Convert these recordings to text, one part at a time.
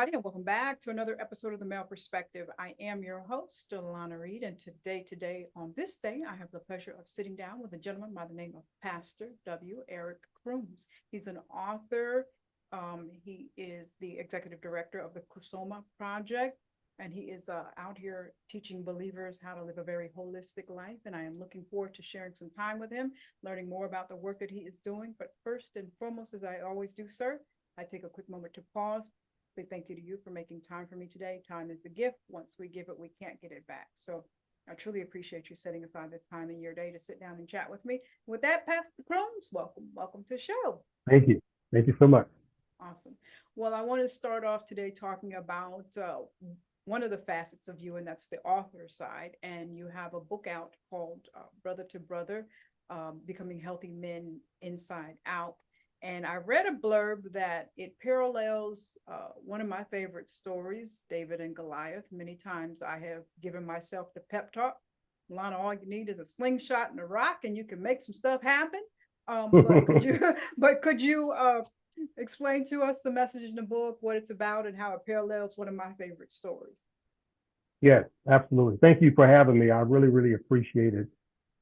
everybody, and welcome back to another episode of the Male Perspective. I am your host, Lana Reid, and today, on this day, I have the pleasure of sitting down with a gentleman by the name of Pastor W. Eric Croomes. He's an author. He is the executive director of the Kusoma Project, and he is out here teaching believers how to live a very holistic life. And I am looking forward to sharing some time with him, learning more about the work that he is doing. But first and foremost, as I always do, sir, I take a quick moment to pause. Say thank you to you for making time for me today. Time is the gift. Once we give it, we can't get it back. So I truly appreciate you setting aside this time in your day to sit down and chat with me. With that, Pastor Croomes, welcome to the show. Thank you. Thank you so much. Awesome. Well, I want to start off today talking about one of the facets of you, and that's the author side. And you have a book out called Brother to Brother, Becoming Healthy Men Inside Out. And I read a blurb that it parallels one of my favorite stories, David and Goliath. Many times I have given myself the pep talk. Lana, all you need is a slingshot and a rock, and you can make some stuff happen. But could you explain to us the message in the book, what it's about, and how it parallels one of my favorite stories? Yes, absolutely. Thank you for having me. I really, really appreciate it.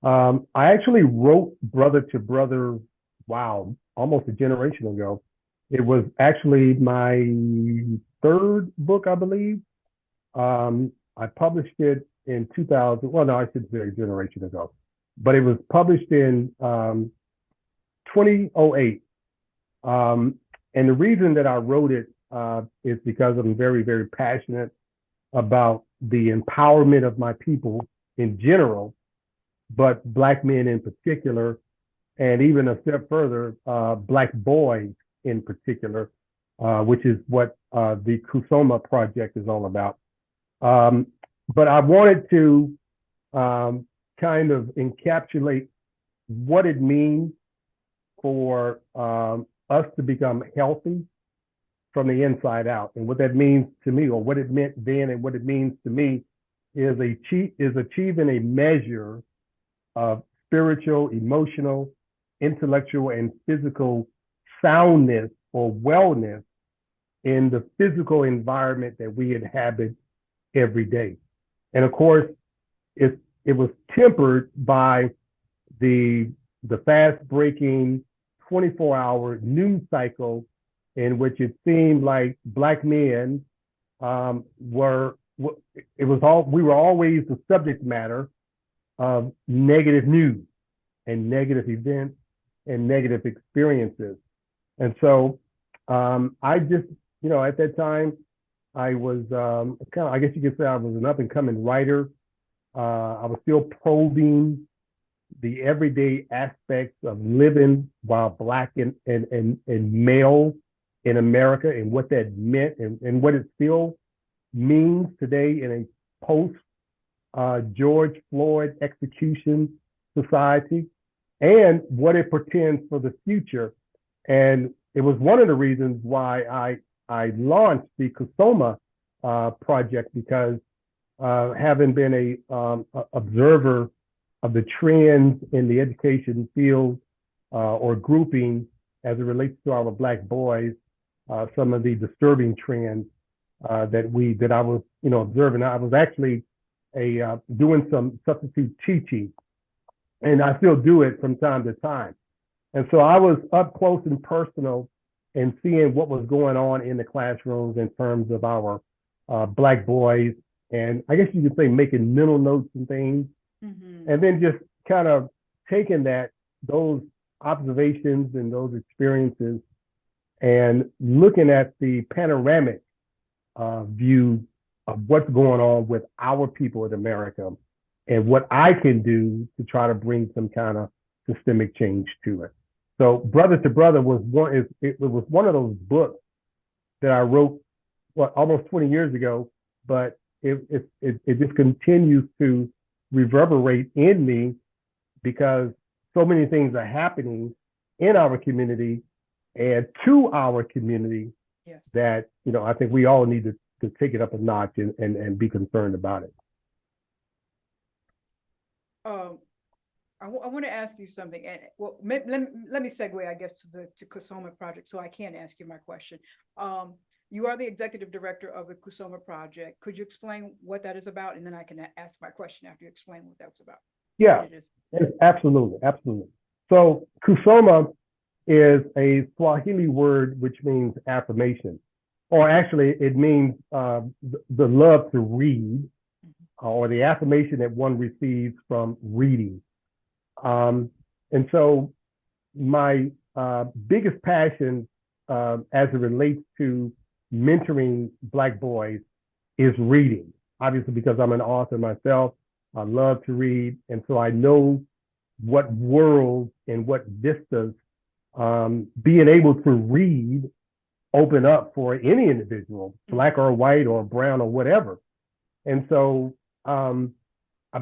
I actually wrote Brother to Brother, wow, almost a generation ago. It was actually my third book, I believe. I published it in 2000. Well, no, I should say a generation ago, but it was published in 2008. And the reason that I wrote it is because I'm very, very passionate about the empowerment of my people in general, but Black men in particular, and even a step further, Black boys in particular, which is what the Kusoma Project is all about. But I wanted to kind of encapsulate what it means for us to become healthy from the inside out. And what that means to me, or what it meant then and what it means to me, is achieving a measure of spiritual, emotional, intellectual, and physical soundness or wellness in the physical environment that we inhabit every day. And of course, it was tempered by the fast-breaking 24-hour news cycle in which it seemed like Black men we were always the subject matter of negative news and negative events and negative experiences. And so I just, at that time, I was I guess you could say I was an up and coming writer. I was still probing the everyday aspects of living while Black and male in America, and what that meant, and what it still means today in a post George Floyd execution society, and what it portends for the future. And it was one of the reasons why I launched the Kusoma Project, because having been a observer of the trends in the education field or grouping as it relates to our Black boys, some of the disturbing trends that I was observing. I was actually doing some substitute teaching, and I still do it from time to time. And so I was up close and personal and seeing what was going on in the classrooms in terms of our Black boys, and I guess you could say making mental notes and things. Mm-hmm. And then just kind of taking those observations and those experiences and looking at the panoramic view of what's going on with our people in America, and what I can do to try to bring some kind of systemic change to it. So Brother to Brother was one of those books that I wrote almost 20 years ago, but it just continues to reverberate in me, because so many things are happening in our community and to our community. Yes. That I think we all need to take it up a notch and be concerned about it. I want to ask you something, and let me segue, I guess, to Kusoma Project, so I can ask you my question. You are the executive director of the Kusoma Project. Could you explain what that is about? And then I can ask my question after you explain what that was about. Yeah, What it is. absolutely, absolutely. So Kusoma is a Swahili word which means affirmation, or actually it means the love to read, or the affirmation that one receives from reading. And so my biggest passion as it relates to mentoring Black boys is reading. Obviously, because I'm an author myself, I love to read. And so I know what worlds and what vistas being able to read open up for any individual, Black or white or brown or whatever. And so I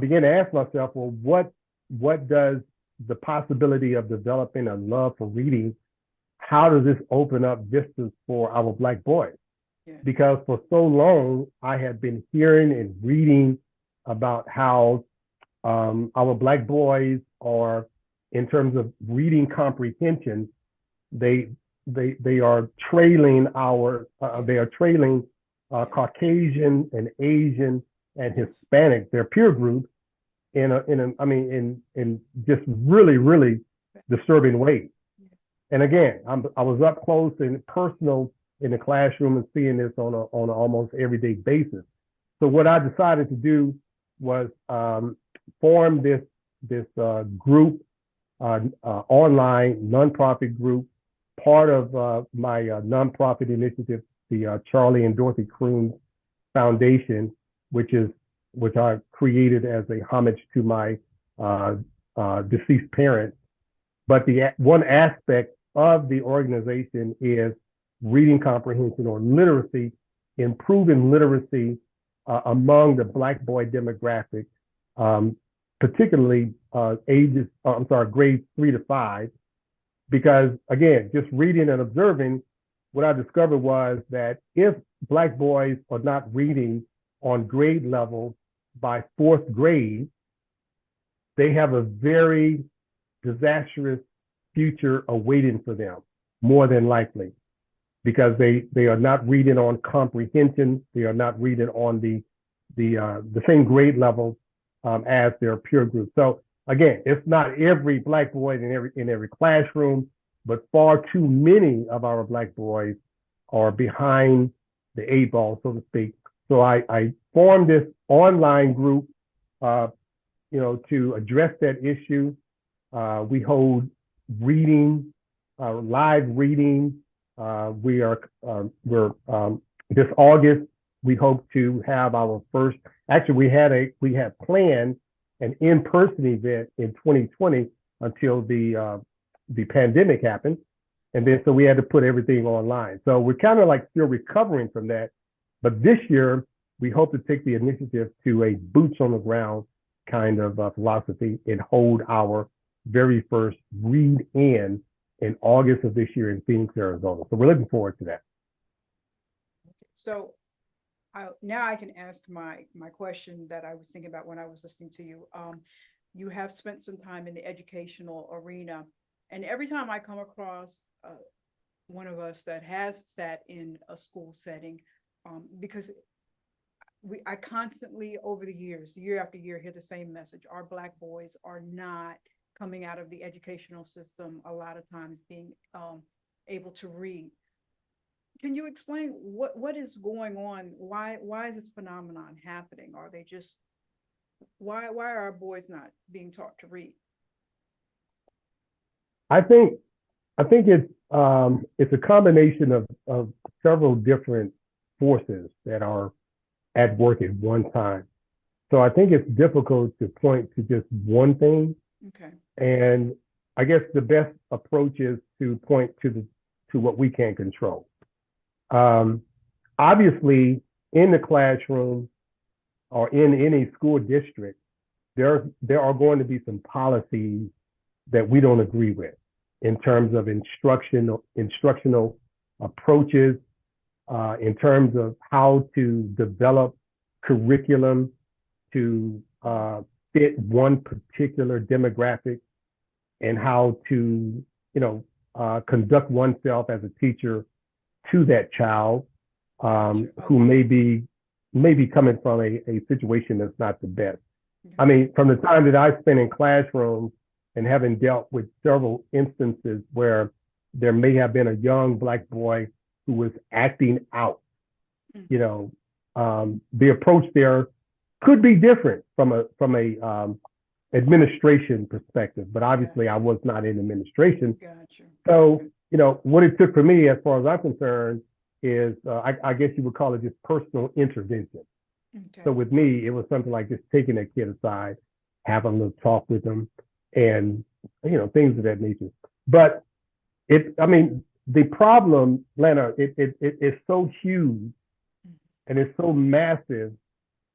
began to ask myself, well, what does the possibility of developing a love for reading, how does this open up vistas for our Black boys? Yes. Because for so long, I have been hearing and reading about how our Black boys are, in terms of reading comprehension, they are trailing Caucasian and Asian and Hispanic, their peer groups, in just really disturbing ways. And again, I was up close and personal in the classroom and seeing this on an almost everyday basis. So what I decided to do was form this group, online nonprofit group, part of my nonprofit initiative, the Charlie and Dorothy Croomes Foundation, which I created as a homage to my deceased parents. But the one aspect of the organization is reading comprehension or literacy, improving literacy among the Black boy demographic, particularly grades 3 to 5. Because again, just reading and observing, what I discovered was that if Black boys are not reading on grade level by 4th grade, they have a very disastrous future awaiting for them, more than likely, because they are not reading on comprehension. They are not reading on the same grade level as their peer group. So again, it's not every Black boy in every classroom, but far too many of our Black boys are behind the 8 ball, so to speak. So I formed this online group, to address that issue. We hold reading, live reading. We're this August, we hope to have our first. Actually, we had planned an in-person event in 2020 until the pandemic happened, and then so we had to put everything online. So we're kind of like still recovering from that. But this year, we hope to take the initiative to a boots on the ground kind of philosophy and hold our very first read in August of this year in Phoenix, Arizona. So we're looking forward to that. So now I can ask my question that I was thinking about when I was listening to you. You have spent some time in the educational arena, and every time I come across one of us that has sat in a school setting, because I constantly over the years, year after year, hear the same message. Our Black boys are not coming out of the educational system a lot of times being able to read. Can you explain what is going on? Why is this phenomenon happening? Are they just why are our boys not being taught to read? I think it's a combination of several different forces that are at work at one time. So I think it's difficult to point to just one thing. Okay. And I guess the best approach is to point to what we can control. Obviously, in the classroom or in any school district, there are going to be some policies that we don't agree with in terms of instructional approaches, in terms of how to develop curriculum to fit one particular demographic, and how to conduct oneself as a teacher to that child. Gotcha. who may be coming from a situation that's not the best. I Okay. mean, from the time that I spent in classrooms and having dealt with several instances where there may have been a young Black boy who was acting out, you know, the approach there could be different from a administration perspective, but obviously I Gotcha. was not in administration. Gotcha. So, you know, what it took for me, as far as I'm concerned, is I guess you would call it just personal intervention. Okay. So with me, it was something like just taking that kid aside, having a little talk with them, and you know, things of that nature. But I mean, the problem, Lana, it's so huge and it's so massive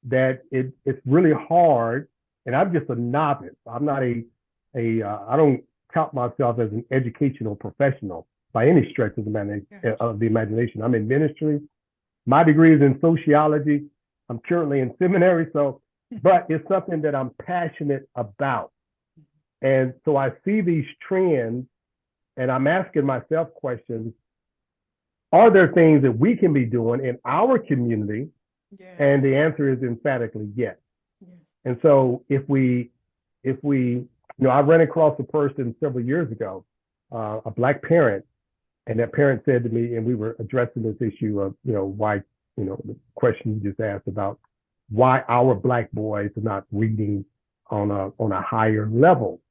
that it's really hard. And I'm just a novice. I'm not I don't count myself as an educational professional by any stretch of the imagination. I'm in ministry. My degree is in sociology. I'm currently in seminary, but it's something that I'm passionate about. And so I see these trends and I'm asking myself questions. Are there things that we can be doing in our community? Yes. And the answer is emphatically yes. Yes. And so if we, you know, I ran across a person several years ago, a Black parent, and that parent said to me, and we were addressing this issue of, you know, why, you know, the question you just asked about why our Black boys are not reading on a higher level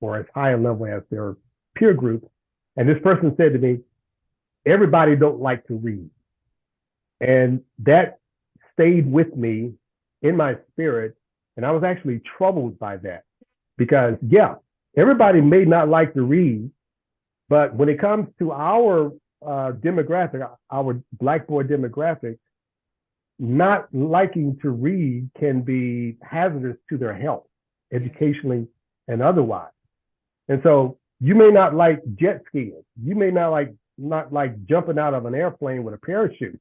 or as high a level as their peer group. And this person said to me, everybody don't like to read. And that stayed with me in my spirit. And I was actually troubled by that because, yeah, everybody may not like to read, but when it comes to our demographic, our Black boy demographic, not liking to read can be hazardous to their health, educationally and otherwise. And so you may not like jet skiing. You may not like jumping out of an airplane with a parachute.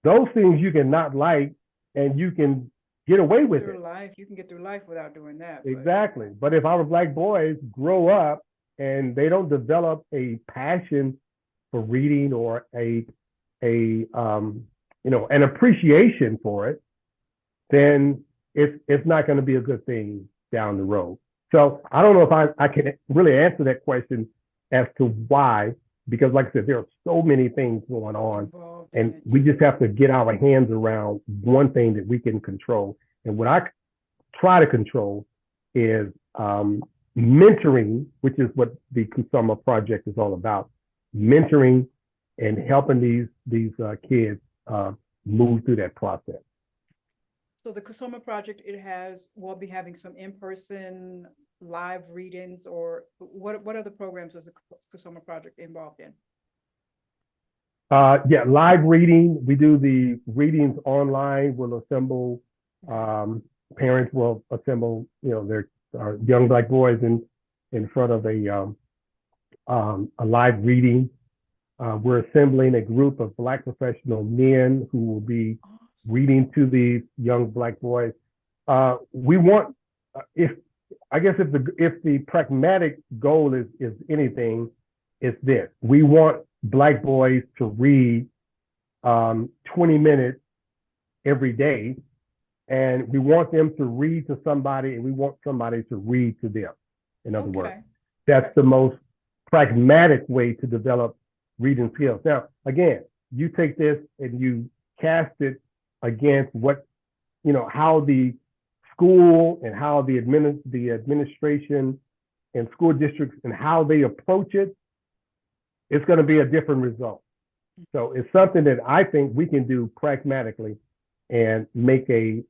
Those things you can not like, and you can get away with it. You can get through life without doing that. Exactly. But if our Black boys grow up and they don't develop a passion for reading or you know, an appreciation for it, then it's not going to be a good thing down the road. So I don't know if I can really answer that question as to why, because like I said, there are so many things going on, and we just have to get our hands around one thing that we can control. And what I try to control is mentoring, which is what the Kusoma Project is all about, mentoring and helping these kids move through that process. So the Kusoma Project, we'll be having some in-person live readings, or what other programs is the Kusoma Project involved in? Yeah, live reading. We do the readings online. We'll assemble, parents will assemble, you know, their young Black boys in front of a live reading. We're assembling a group of Black professional men who will be reading to these young Black boys. We want, if the pragmatic goal is anything, it's this: we want Black boys to read 20 minutes every day, and we want them to read to somebody, and we want somebody to read to them. In other words, that's the most pragmatic way to develop reading skills. Now, again, you take this and you cast it against what, you know, how the school and how the administration and school districts and how they approach it, it's going to be a different result. So it's something that I think we can do pragmatically and make a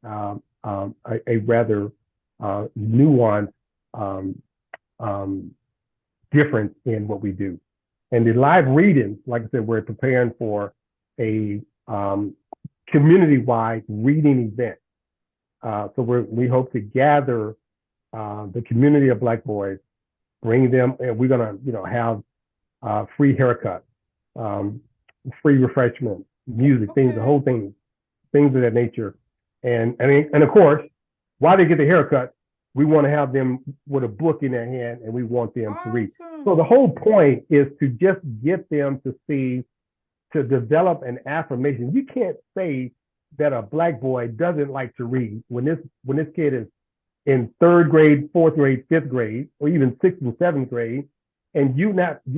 rather nuanced difference in what we do. And the live readings, like I said, we're preparing for a community-wide reading event. So we hope to gather the community of Black boys, bring them, and we're gonna, you know, have free haircuts, free refreshments, music, things, the whole thing, things of that nature. And of course, while they get the haircut, we want to have them with a book in their hand, and we want them to read. So the whole point is to just get them to to develop an affirmation. You can't say that a black boy doesn't like to read when this kid is in third grade, fourth grade, fifth grade, or even sixth and seventh grade, and you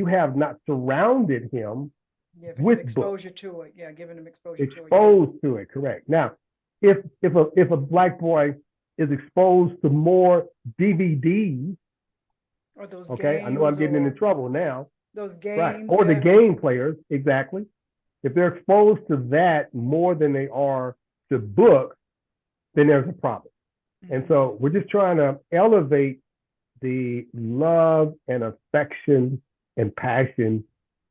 have not surrounded him Giving with him books, exposure to it. Yeah, giving him exposure to it. Yes. exposed to it. Correct. Now, if a black boy is exposed to more DVDs, Or those okay, I know I'm games getting into or trouble now, those right? games Or the that game players, exactly. If they're exposed to that more than they are to books, then there's a problem. And so we're just trying to elevate the love and affection and passion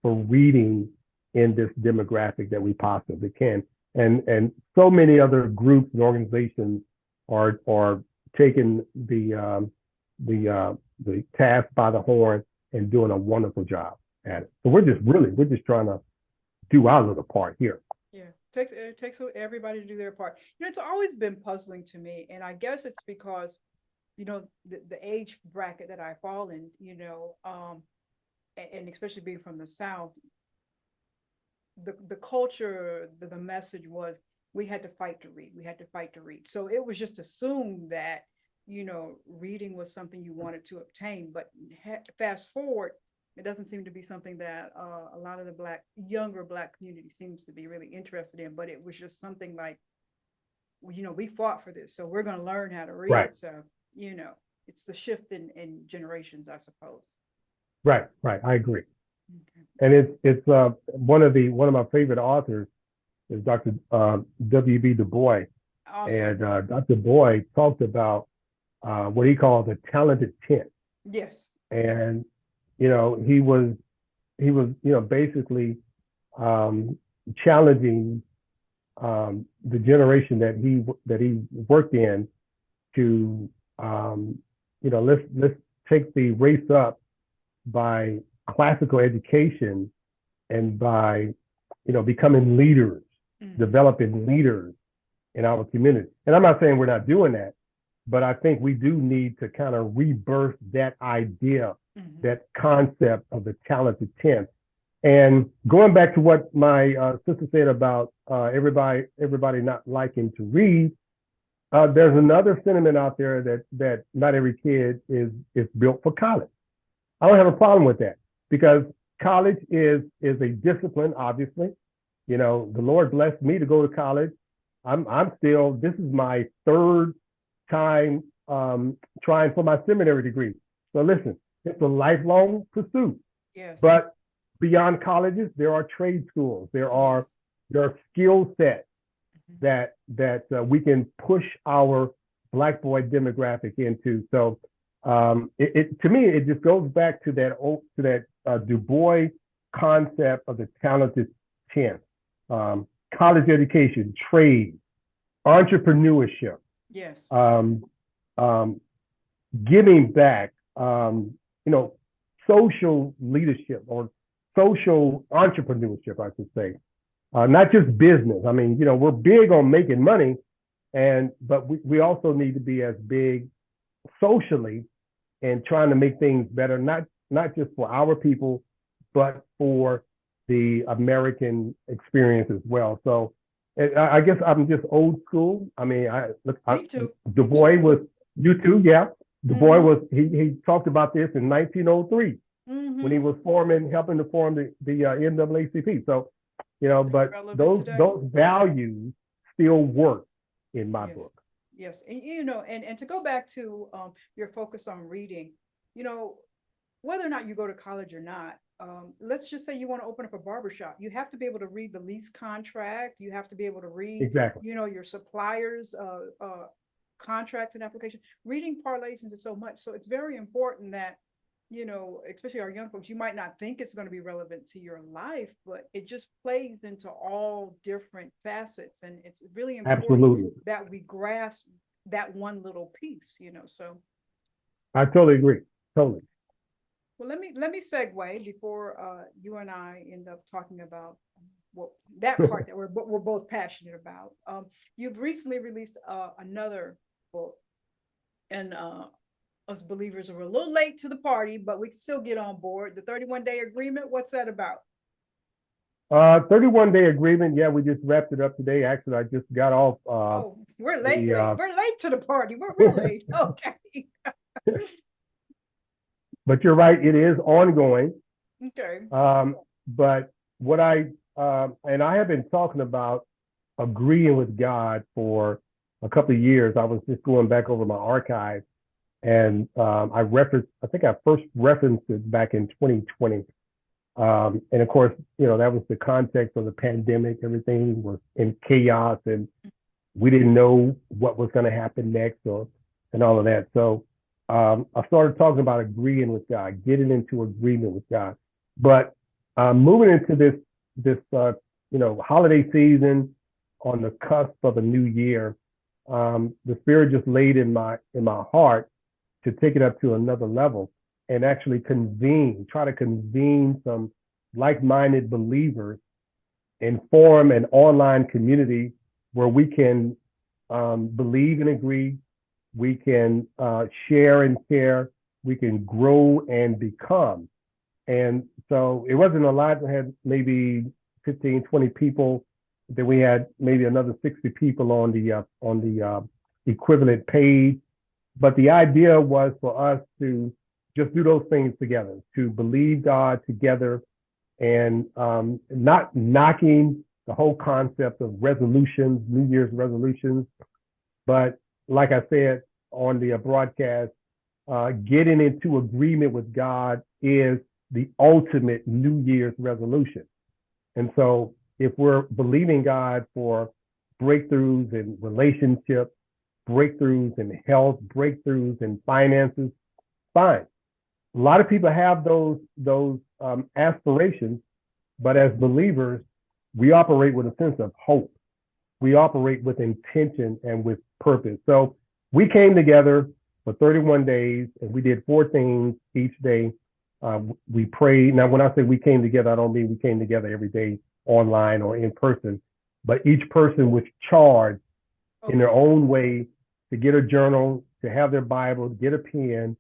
for reading in this demographic that we possibly can. And so many other groups and organizations are taking the task by the horn and doing a wonderful job at it. So we're just trying to do our little part here. Yeah, it takes everybody to do their part. It's always been puzzling to me, and I guess it's because the age bracket that I fall in, and especially being from the South, the culture, the message was we had to fight to read. We had to fight to read. So it was just assumed that reading was something you wanted to obtain. But fast forward, it doesn't seem to be something that a lot of the younger black community seems to be really interested in. But it was just something like, we fought for this, so we're going to learn how to read. Right. So it's the shift in generations, I suppose. Right. I agree. Okay. And it's one of my favorite authors is Dr. W.B. Du Bois. Awesome. And Dr. Du Bois talked about what he called the talented 10. Yes. And he was basically challenging the generation that he worked in to let's take the race up by classical education and by becoming leaders, developing leaders in our community. And I'm not saying we're not doing that, but I think we do need to kind of rebirth that idea, that concept of the talented 10. And going back to what my sister said about everybody not liking to read, there's another sentiment out there that not every kid is built for college. I don't have a problem with that because college is a discipline, obviously. The Lord blessed me to go to college. This is my third time trying for my seminary degree. So listen, it's a lifelong pursuit. Yes. But beyond colleges, there are trade schools. There are skill sets that we can push our Black boy demographic into. So to me, it just goes back to that Du Bois concept of the talented 10. College education, trade, entrepreneurship. Yes. Giving back, social leadership or social entrepreneurship, I should say. Not just business. I mean, we're big on making money, but we also need to be as big socially and trying to make things better, not just for our people, but for the American experience as well. So I guess I'm just old school. I mean, Me too. Du Bois was, you too, yeah. Du Bois was, he talked about this in 1903 when he was helping to form the NAACP. So, but those values still work in my book. Yes, and to go back to your focus on reading, whether or not you go to college or not, let's just say you want to open up a barbershop. You have to be able to read the lease contract. You have to be able to read, exactly, your suppliers' contracts and applications. Reading parlays into so much. So it's very important that, especially our young folks, you might not think it's going to be relevant to your life, but it just plays into all different facets. And it's really important that we grasp that one little piece, so. I totally agree. Totally. Well, let me segue before you and I end up talking about that part that we're both passionate about. You've recently released another book, and us believers are a little late to the party, but we can still get on board. The 31-day agreement. What's that about? 31-day agreement. Yeah, we just wrapped it up today. Actually, I just got off Oh, we're late. the We're late to the party. We're real late. Okay. but you're right, it is ongoing. Okay. But what and I have been talking about agreeing with God for a couple of years. I was just going back over my archive, and I think I first referenced it back in 2020. And of course, that was the context of the pandemic. Everything was in chaos, and we didn't know what was going to happen next, and all of that. So I started talking about agreeing with God, getting into agreement with God. But moving into this holiday season, on the cusp of a new year, the Spirit just laid in my heart to take it up to another level and actually try to convene some like-minded believers and form an online community where we can believe and agree, we can share and care, we can grow and become. And so it wasn't a lot. We had maybe 15, 20 people. Then we had maybe another 60 people on the equivalent page. But the idea was for us to just do those things together, to believe God together, and not knocking the whole concept of resolutions, New Year's resolutions. But like I said on the broadcast, getting into agreement with God is the ultimate New Year's resolution. And so if we're believing God for breakthroughs in relationships, breakthroughs in health, breakthroughs in finances, fine. A lot of people have those aspirations, but as believers, we operate with a sense of hope. We operate with intention and with purpose. So we came together for 31 days, and we did 4 things each day. We prayed. Now, when I say we came together, I don't mean we came together every day online or in person, but each person was charged in their own way to get a journal, to have their Bible, to get a pen,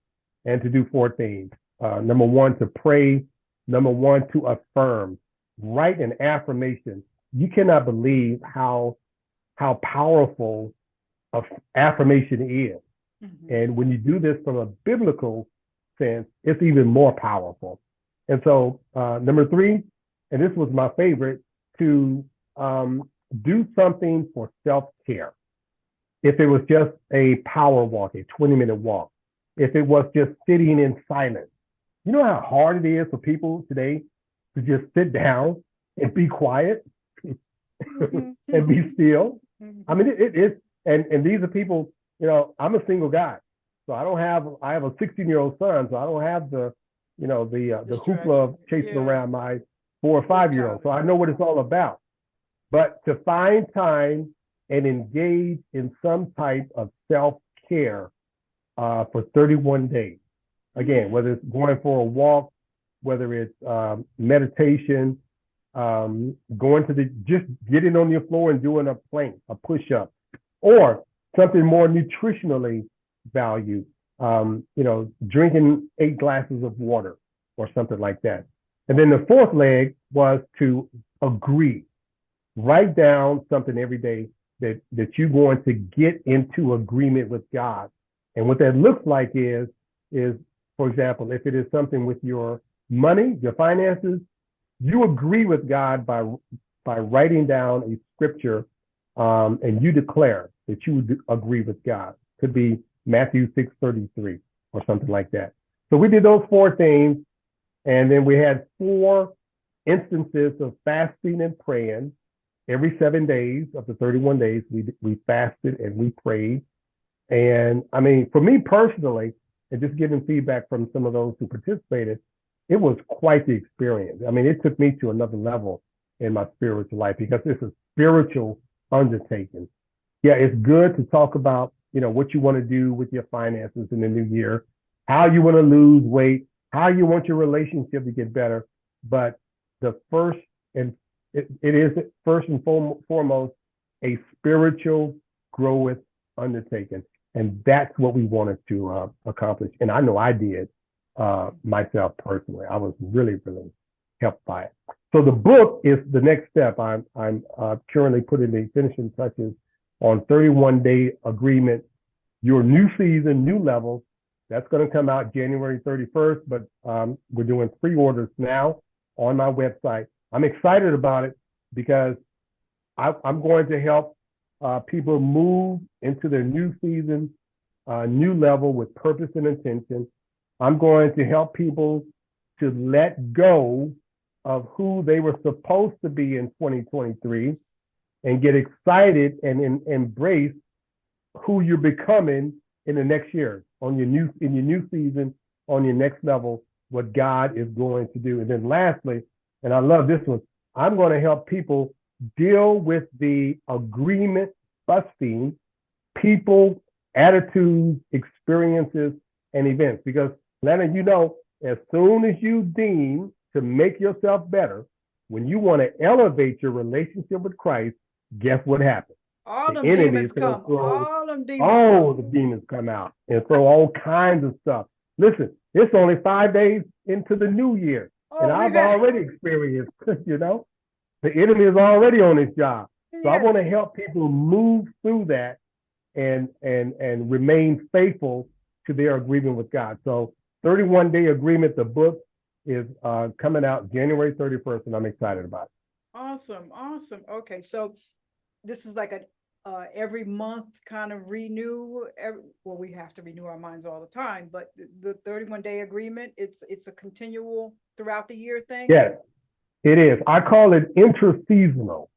and to do 4 things. Number 1, to pray. Number 1, to affirm. Write an affirmation. You cannot believe how powerful affirmation is. Mm-hmm. And when you do this from a biblical sense, it's even more powerful. And so number 3, and this was my favorite, to do something for self-care. If it was just a power walk, a 20-minute walk, if it was just sitting in silence. You know how hard it is for people today to just sit down and be quiet and be still? I mean, it is, and these are people, I'm a single guy, so I have a 16-year-old son, so I don't have the hoopla of chasing around my 4 or 5-year-old. So I know what it's all about. But to find time and engage in some type of self-care for 31 days. Again, whether it's going for a walk, whether it's meditation, just getting on your floor and doing a plank, a push-up, or something more nutritionally valued, drinking 8 glasses of water or something like that. And then the 4th leg was to agree. Write down something every day that you're going to get into agreement with God. And what that looks like is, for example, if it is something with your money, your finances, you agree with God by writing down a scripture, and you declare that you would agree with God. Could be Matthew 6:33 or something like that. So we did those 4 things, and then we had 4 instances of fasting and praying. Every 7 days of the 31 days, we fasted and we prayed. And I mean, for me personally, and just giving feedback from some of those who participated, it was quite the experience. I mean, it took me to another level in my spiritual life because it's a spiritual undertaking. Yeah, it's good to talk about, what you want to do with your finances in the new year, how you want to lose weight, how you want your relationship to get better. But the first, and it is first and foremost a spiritual growth undertaking. And that's what we wanted to accomplish. And I know I did myself personally. I was really, really helped by it. So the book is the next step. I'm currently putting the finishing touches on 31-day agreement, your new season, new levels. That's going to come out January 31st, but we're doing pre-orders now on my website. I'm excited about it because I'm going to help people move into their new season, new level with purpose and intention. I'm going to help people to let go of who they were supposed to be in 2023 and get excited and embrace who you're becoming in the next year in your new season, on your next level, what God is going to do. And then lastly, and I love this one, I'm going to help people deal with the agreement busting people, attitudes, experiences, and events. Because Lana, you know, as soon as you deem to make yourself better, when you want to elevate your relationship with Christ, guess what happens? All The them enemy demons is going to come. throw All them demons all come. the demons come out and throw all kinds of stuff. Listen, it's only 5 days into the new year, and Oh, I've already experienced, you know, the enemy is already on his job. So I want yes. to help people move through that and remain faithful to their agreement with God. So 31-day agreement, the book is coming out January 31st, and I'm excited about it. Awesome. Awesome. Okay. So this is like a every month kind of renew. Well, we have to renew our minds all the time, but the 31-day agreement, it's a continual throughout the year thing. Yes, it is. I call it interseasonal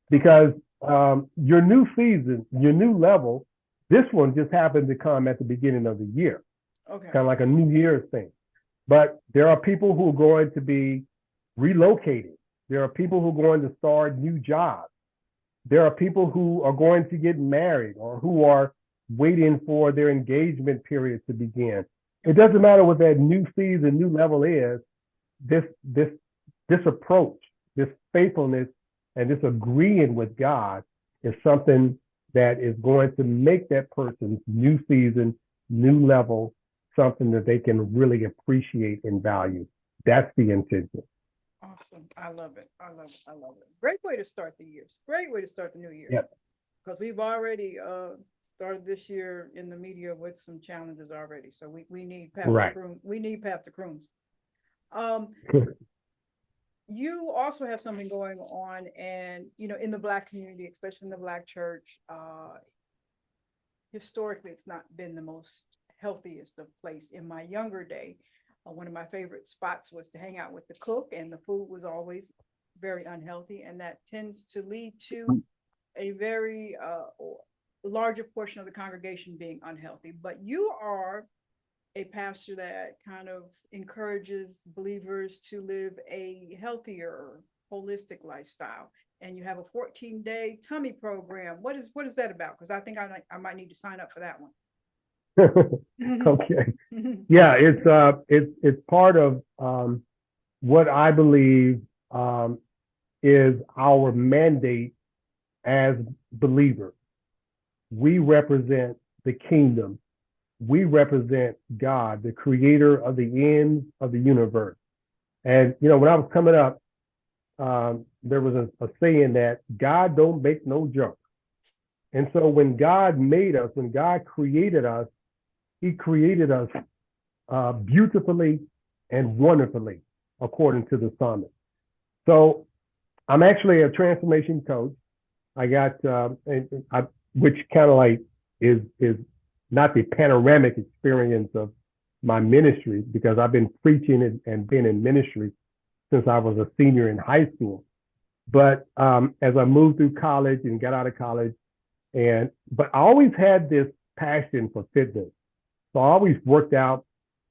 because your new season, your new level, this one just happened to come at the beginning of the year. Okay. Kind of like a New Year's thing. But there are people who are going to be relocated. There are people who are going to start new jobs. There are people who are going to get married or who are waiting for their engagement period to begin. It doesn't matter what that new season, new level is. This approach, this faithfulness, and this agreeing with God is something that is going to make that person's new season, new level, something that they can really appreciate and value. That's the intention. Awesome. I love it. I love it. I love it. Great way to start the year. Great way to start the new year. Yep. Because we've already started this year in the media with some challenges already. So we need Pastor Right. Croomes. We need Pastor Croomes. You also have something going on, and you know, in the Black community, especially in the Black church, historically, it's not been the most healthiest of place. In my younger day, one of my favorite spots was to hang out with the cook, and the food was always very unhealthy, and that tends to lead to a very larger portion of the congregation being unhealthy. But you are a pastor that kind of encourages believers to live a healthier, holistic lifestyle. And you have a 14-day tummy program. What is that about? Because I think I might need to sign up for that one. Okay. Yeah, it's part of what I believe is our mandate as believers. We represent the kingdom. We represent God, the creator of the ends of the universe. And, you know, when I was coming up, there was a saying that God don't make no junk. And so when God made us, when God created us, he created us beautifully and wonderfully, according to the psalmist. So I'm actually a transformation coach. I got, which kind of like is not the panoramic experience of my ministry, because I've been preaching and been in ministry since I was a senior in high school. But as I moved through college and got out of college, but I always had this passion for fitness. So I always worked out,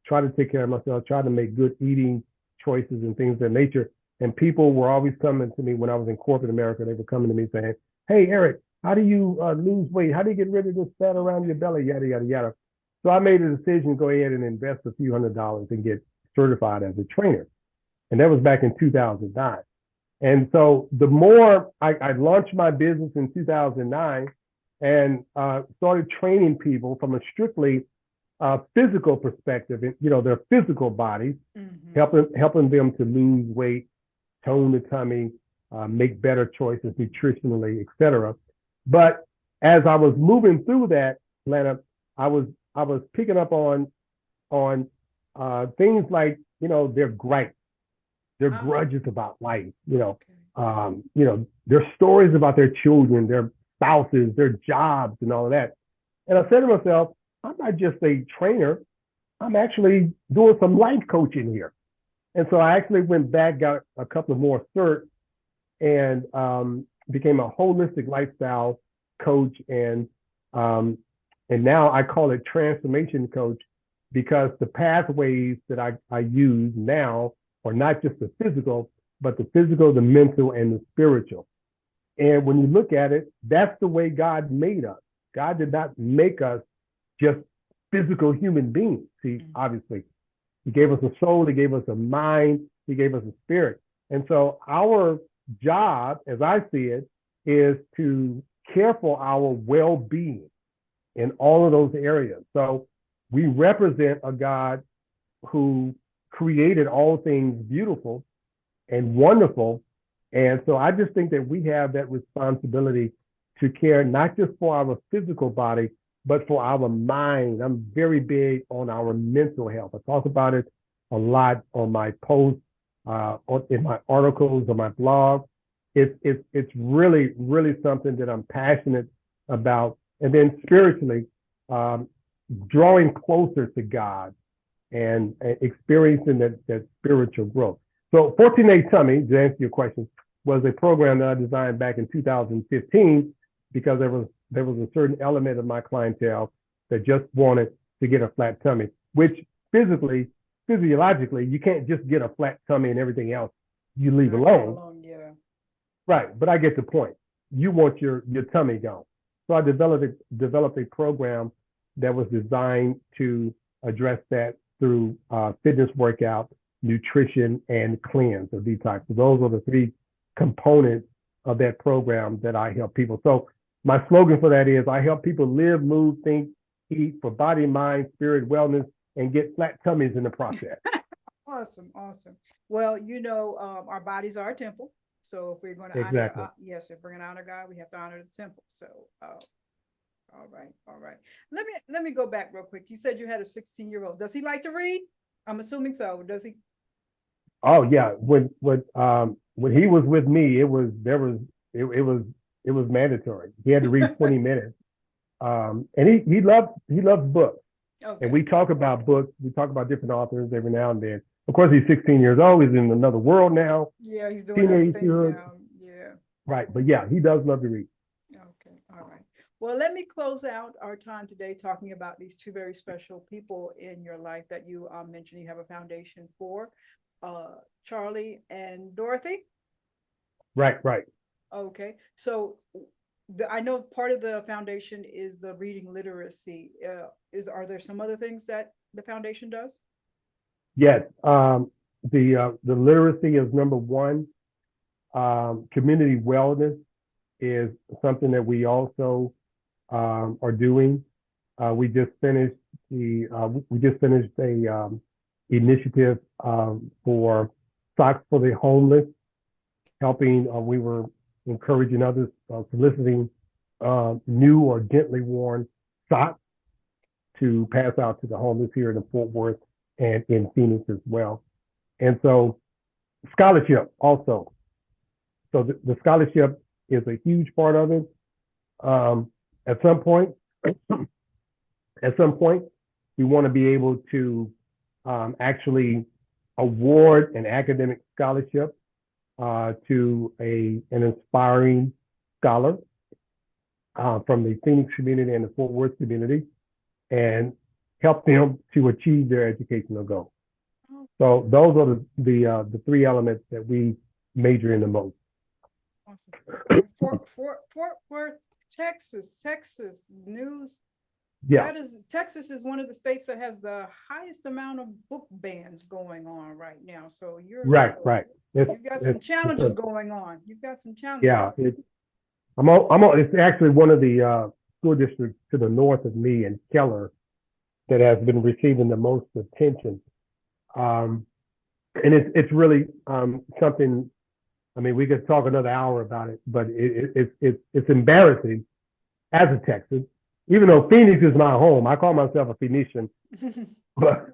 tried to take care of myself, tried to make good eating choices and things of that nature. And people were always coming to me when I was in corporate America. They were coming to me saying, "Hey, Eric, how do you lose weight? How do you get rid of this fat around your belly? Yada, yada, yada." So I made a decision to go ahead and invest a few $100s and get certified as a trainer. And that was back in 2009. And so the more I launched my business in 2009 and started training people from a strictly physical perspective, you know, their physical bodies, helping them to lose weight, tone the tummy, make better choices nutritionally, etc. But as I was moving through that, Lana, I was picking up on things like, their gripes, their grudges about life, their stories about their children, their spouses, their jobs, and all of that. And I said to myself, I'm not just a trainer, I'm actually doing some life coaching here. And so I actually went back, got a couple of more certs, and became a holistic lifestyle coach. And now I call it transformation coach, because the pathways that I use now are not just the physical, but the physical, the mental, and the spiritual. And when you look at it, that's the way God made us. God did not make us just physical human beings. See, obviously, He gave us a soul, He gave us a mind, He gave us a spirit. And so our job, as I see it, is to care for our well-being in all of those areas. So we represent a God who created all things beautiful and wonderful. And so I just think that we have that responsibility to care not just for our physical body, but for our mind. I'm very big on our mental health. I talk about it a lot on my posts, in my articles, on my blog. It's really, really something that I'm passionate about. And then spiritually, drawing closer to God and experiencing that spiritual growth. So 14-Day Tummy, to answer your question, was a program that I designed back in 2015, because there was a certain element of my clientele that just wanted to get a flat tummy, which physiologically, you can't just get a flat tummy and everything else you leave alone. Yeah. Right, but I get the point. You want your tummy gone. So I developed a program that was designed to address that through fitness workout, nutrition, and cleanse or detox. So those are the three components of that program that I help people. So my slogan for that is, I help people live, move, think, eat for body, mind, spirit, wellness, and get flat tummies in the process. Awesome, awesome. Well, our bodies are a temple. So if we're going to Exactly. honor, if we're going to honor God, we have to honor the temple. So, all right. Let me go back real quick. You said you had a 16-year-old. Does he like to read? I'm assuming so. Does he? Oh yeah. When he was with me, it was mandatory. He had to read 20 minutes. And he loves books. Okay. And we talk about books. We talk about different authors every now and then. Of course, he's 16 years old. He's in another world now. Yeah, he's doing other things now. Yeah. Right. But yeah, he does love to read. Okay. All right. Well, let me close out our time today talking about these two very special people in your life that you mentioned you have a foundation for, Charlie and Dorothy. Right. Okay. So I know part of the foundation is the reading literacy. Are there some other things that the foundation does? Yes. The literacy is number one. Community wellness is something that we also are doing. We just finished a initiative for socks for the homeless, helping. We were encouraging others, soliciting new or gently worn socks to pass out to the homeless here in Fort Worth and in Phoenix as well. And so scholarship also. So the scholarship is a huge part of it. At some point, we want to be able to actually award an academic scholarship to an inspiring scholar from the Phoenix community and the Fort Worth community, and help them to achieve their educational goals. So those are the three elements that we major in the most. Awesome. Fort Worth, Texas news. Yeah. Texas is one of the states that has the highest amount of book bans going on right now. So right. You've got some challenges going on. You've got some challenges. Yeah. It's actually one of the school districts to the north of me in Keller that has been receiving the most attention. And it's really something I mean, we could talk another hour about it, but it's embarrassing as a Texan, even though Phoenix is my home. I call myself a Phoenician, but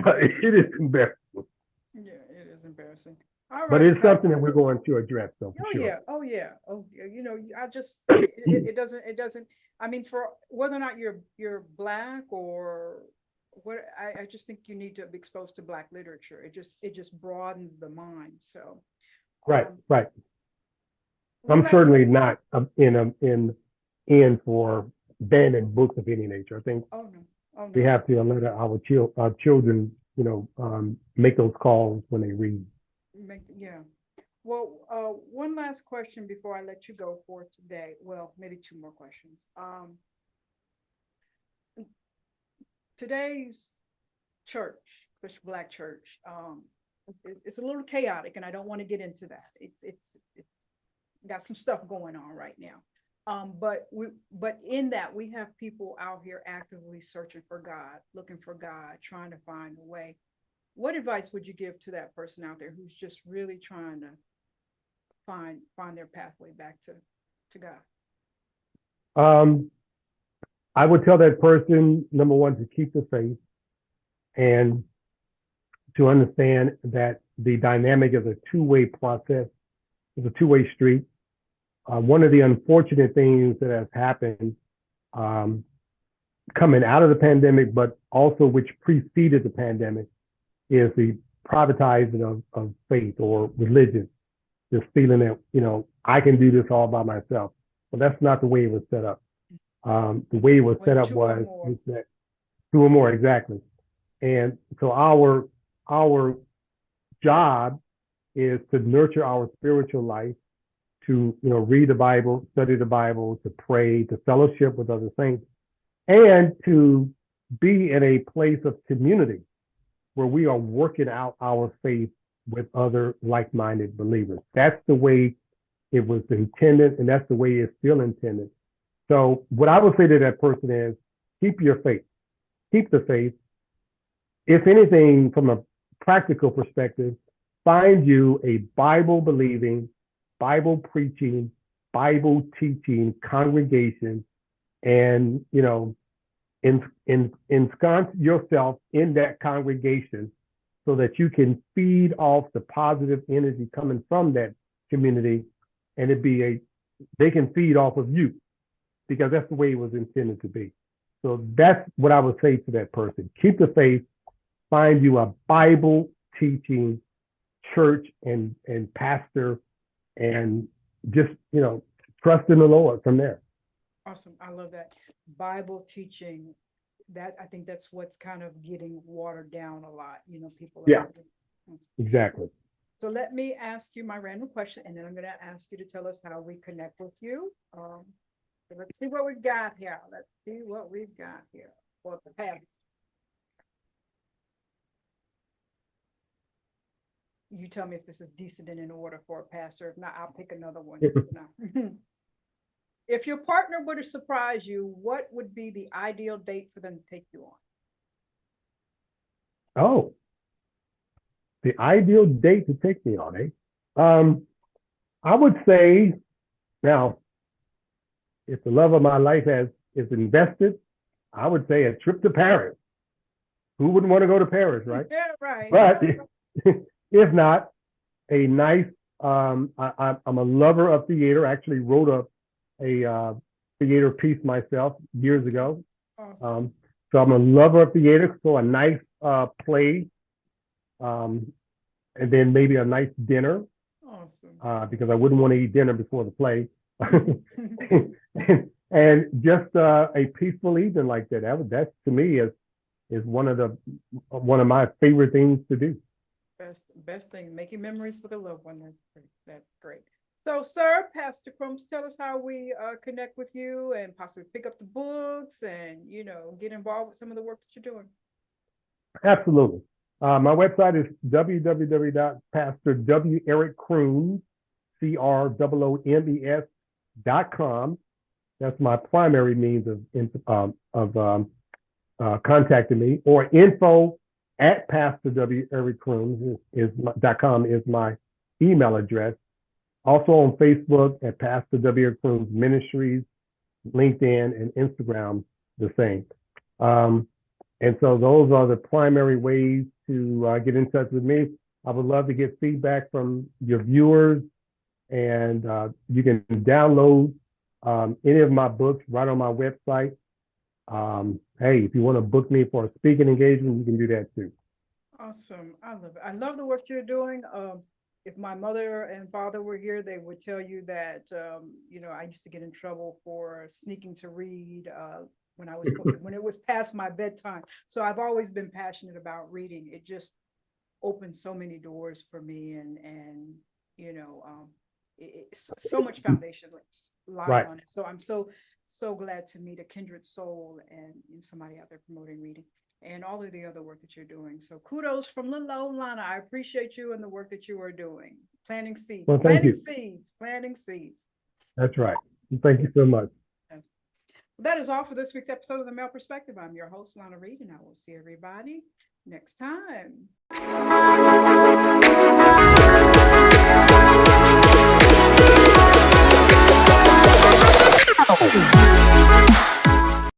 but it is embarrassing. Yeah, it is embarrassing. All But right, it's something that we're going to address, though, for oh sure. yeah, oh yeah, oh yeah. You know, I just it doesn't. I mean, for whether or not you're black or what, I just think you need to be exposed to black literature. It just broadens the mind. So, Right, um, right. one I'm last certainly question. not in for banning books of any nature. I think Oh no, oh we no. have to let our children, make those calls when they read. Yeah. Well, one last question before I let you go for today. Well, maybe two more questions. Today's church, Christian Black church, it's a little chaotic, and I don't want to get into that. It's got some stuff going on right now. But in that we have people out here actively searching for God, looking for God, trying to find a way. What advice would you give to that person out there who's just really trying to find their pathway back to God? Um, I would tell that person, number one, to keep the faith and to understand that the dynamic is a two-way process. It's a two-way street. One of the unfortunate things that has happened coming out of the pandemic, but also which preceded the pandemic, is the privatizing of faith or religion. This feeling that, I can do this all by myself. But that's not the way it was set up. The way it was When set up two or was more. that two or more, exactly. And so our job is to nurture our spiritual life, to read the Bible, study the Bible, to pray, to fellowship with other saints, and to be in a place of community where we are working out our faith with other like-minded believers. That's the way it was intended, and that's the way it's still intended. So what I would say to that person is, keep your faith, keep the faith. If anything, from a practical perspective, find you a Bible-believing, Bible-preaching, Bible-teaching congregation, and ensconce yourself in that congregation so that you can feed off the positive energy coming from that community, and they can feed off of you, because that's the way it was intended to be. So that's what I would say to that person. Keep the faith, find you a Bible teaching church and pastor, and just, trust in the Lord from there. Awesome. I love that. Bible teaching, that I think that's what's kind of getting watered down a lot. People are. Yeah, exactly. So let me ask you my random question, and then I'm going to ask you to tell us how we connect with you. So let's see what we've got here. For the past. You tell me if this is decent and in order for a pastor. If not, I'll pick another one. If your partner were to surprise you, what would be the ideal date for them to take you on? Oh, the ideal date to take me on, eh? I would say, now, if the love of my life is invested, I would say a trip to Paris. Who wouldn't want to go to Paris, right? Yeah, right. But if not, a nice, I'm a lover of theater. I actually wrote a theater piece myself years ago. Awesome. So I'm a lover of theater. So a nice play, and then maybe a nice dinner. Awesome. Because I wouldn't want to eat dinner before the play. and just a peaceful evening like that. That to me is one of my favorite things to do. Best thing, making memories with a loved one. That's great. So, sir, Pastor Croomes, tell us how we connect with you and possibly pick up the books and get involved with some of the work that you're doing. Absolutely. My website is www.pastorwericcroomes, CROOMES.com. That's my primary means of contacting me, or info@pastorwericcroomes.com is my email address. Also on Facebook at Pastor W. Eric Croomes Ministries, LinkedIn, and Instagram, the same. And so those are the primary ways to get in touch with me. I would love to get feedback from your viewers, and you can download any of my books right on my website. Hey, if you want to book me for a speaking engagement, you can do that too. Awesome. I love it. I love the work you're doing. If my mother and father were here, they would tell you that, I used to get in trouble for sneaking to read when I was when it was past my bedtime. So I've always been passionate about reading. It just opened so many doors for me, and it's so much foundation lies Right. on it. So I'm so glad to meet a kindred soul and somebody out there promoting reading and all of the other work that you're doing. So kudos from little old Lana. I appreciate you and the work that you are doing. Planting seeds. Well, thank you. Planting seeds. That's right. Thank you so much. That is all for this week's episode of The Male Perspective. I'm your host, Lana Reid, and I will see everybody next time.